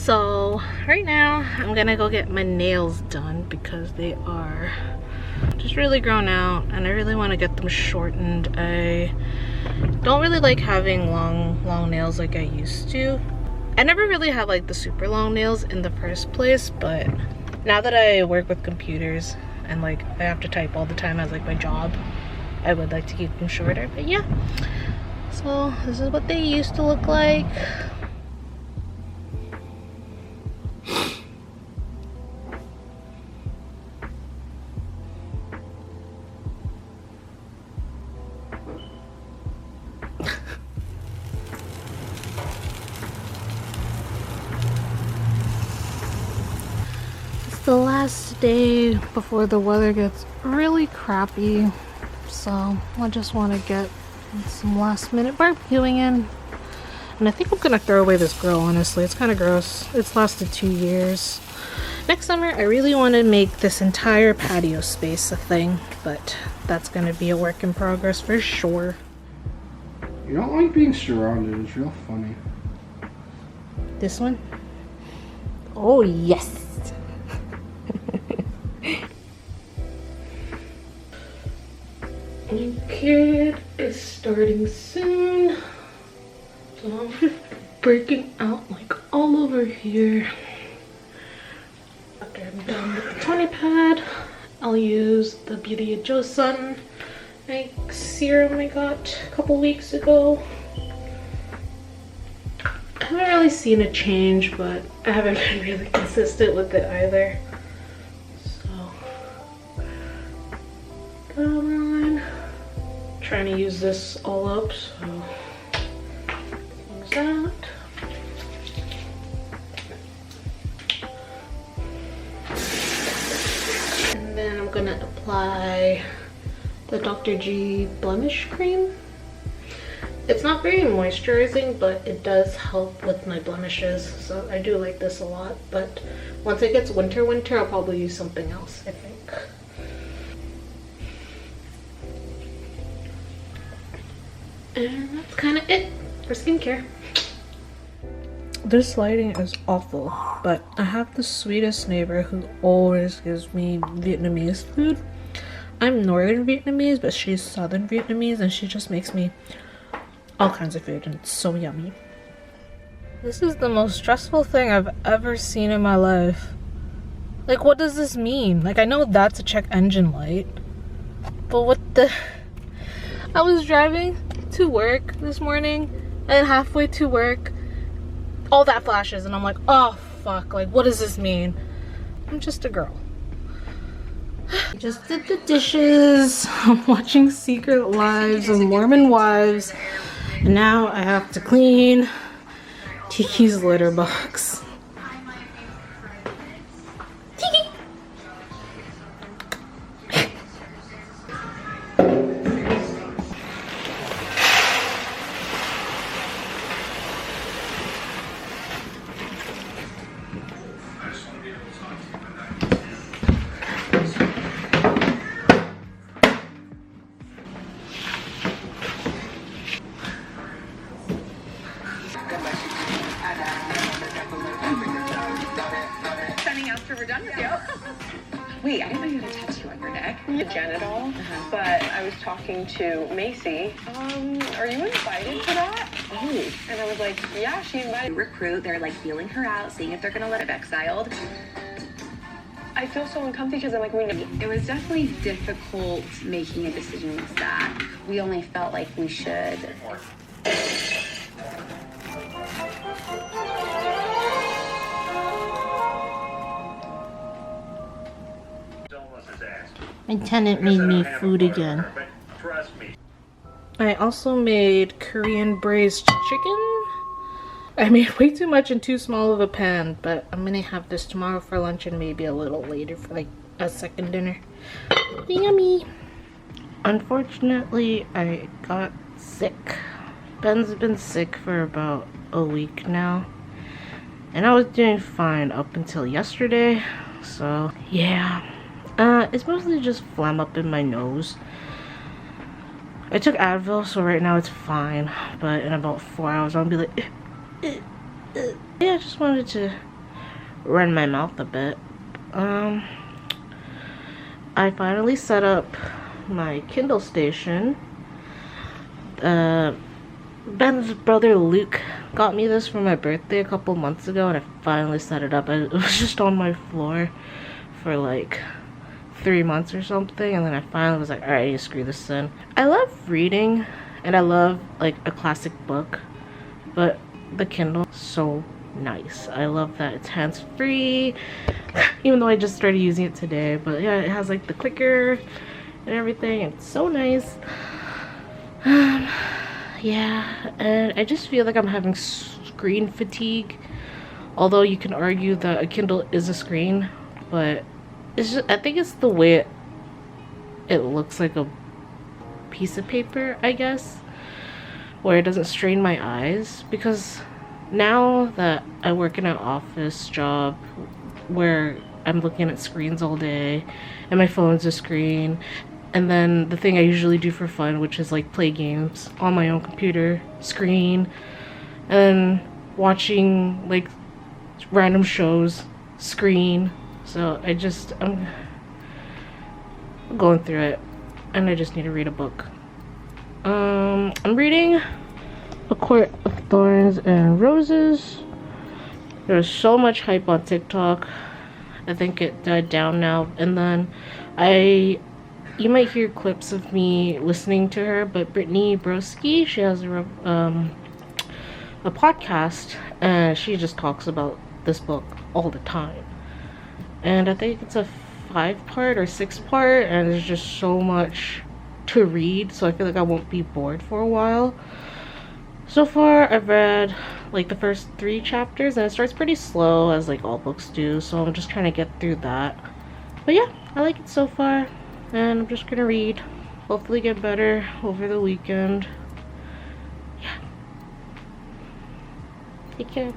So right now I'm gonna go get my nails done because they are just really grown out and I really want to get them shortened. I don't really like having long nails like I used to. I never really had like the super long nails in the first place, but now that I work with computers and like I have to type all the time as like my job, I would like to keep them shorter. But yeah, so this is what they used to look like. The last day before the weather gets really crappy, so I just want to get some last minute barbecuing in. And I think I'm gonna throw away this grill, honestly. It's kind of gross. It's lasted 2 years. Next summer I really want to make this entire patio space a thing, but that's gonna be a work in progress for sure. You don't like being surrounded. It's real funny. This one? Oh yes. Kid is starting soon, so I'm just breaking out like all over here. After I'm done with the 20 pad, I'll use the Beauty of Joe Sun serum I got a couple weeks ago. I haven't really seen a change, but I haven't been really consistent with it either. Trying to use this all up, so use that. And then I'm gonna apply the Dr. G blemish cream. It's not very moisturizing, but it does help with my blemishes, so I do like this a lot. But once it gets winter, I'll probably use something else, I think. And that's kind of it for skincare. This lighting is awful, but I have the sweetest neighbor who always gives me Vietnamese food. I'm Northern Vietnamese, but she's Southern Vietnamese, and she just makes me all kinds of food, and it's so yummy. This is the most stressful thing I've ever seen in my life. Like, what does this mean? Like, I know that's a check engine light, but what the... I was driving to work this morning, and halfway to work all that flashes and I'm like, oh fuck, like what does this mean? I'm just a girl. Just did the dishes. I'm watching Secret Lives of Mormon Wives, and now I have to clean Tiki's litter box. Tiki! We're done with you. Wait, I didn't know you had a tattoo on your neck. Genital. But I was talking to Macy. Are you invited to that? Oh. And I was like, yeah, she invited. Recruit, they're like feeling her out, seeing if they're gonna let her exiled. I feel so uncomfortable because I'm like, we know. It was definitely difficult making a decision with that. We only felt like we should. My tenant made me food again. I also made Korean braised chicken. I made way too much in too small of a pan, but I'm gonna have this tomorrow for lunch and maybe a little later for like a second dinner. Yummy! Unfortunately, I got sick. Ben's been sick for about a week now, and I was doing fine up until yesterday, so yeah. It's mostly just phlegm up in my nose. I took Advil, so right now it's fine, but in about 4 hours I'll be like, Yeah, I just wanted to run my mouth a bit. I finally set up my Kindle station. Ben's brother Luke got me this for my birthday a couple months ago, and I finally set it up. It was just on my floor for like 3 months or something, and then I finally was like, alright, I need to screw this in. I love reading, and I love like a classic book, but the Kindle is so nice. I love that it's hands-free, even though I just started using it today. But yeah, it has like the clicker and everything. It's so nice. Yeah, and I just feel like I'm having screen fatigue. Although you can argue that a Kindle is a screen, but it's just, I think it's the way it looks like a piece of paper, I guess, where it doesn't strain my eyes. Because now that I work in an office job where I'm looking at screens all day and my phone's a screen, and then the thing I usually do for fun, which is like play games on my own computer screen, and watching like random shows screen. So I'm going through it, and I just need to read a book. I'm reading A Court of Thorns and Roses. There's so much hype on TikTok. I think it died down now. And then you might hear clips of me listening to her, but Brittany Broski, she has a podcast, and she just talks about this book all the time. And I think it's a 5-part or 6-part, and there's just so much to read, so I feel like I won't be bored for a while. So far, I've read like the first 3 chapters, and it starts pretty slow, as like all books do, so I'm just trying to get through that. But yeah, I like it so far, and I'm just gonna read. Hopefully get better over the weekend. Yeah. Take care.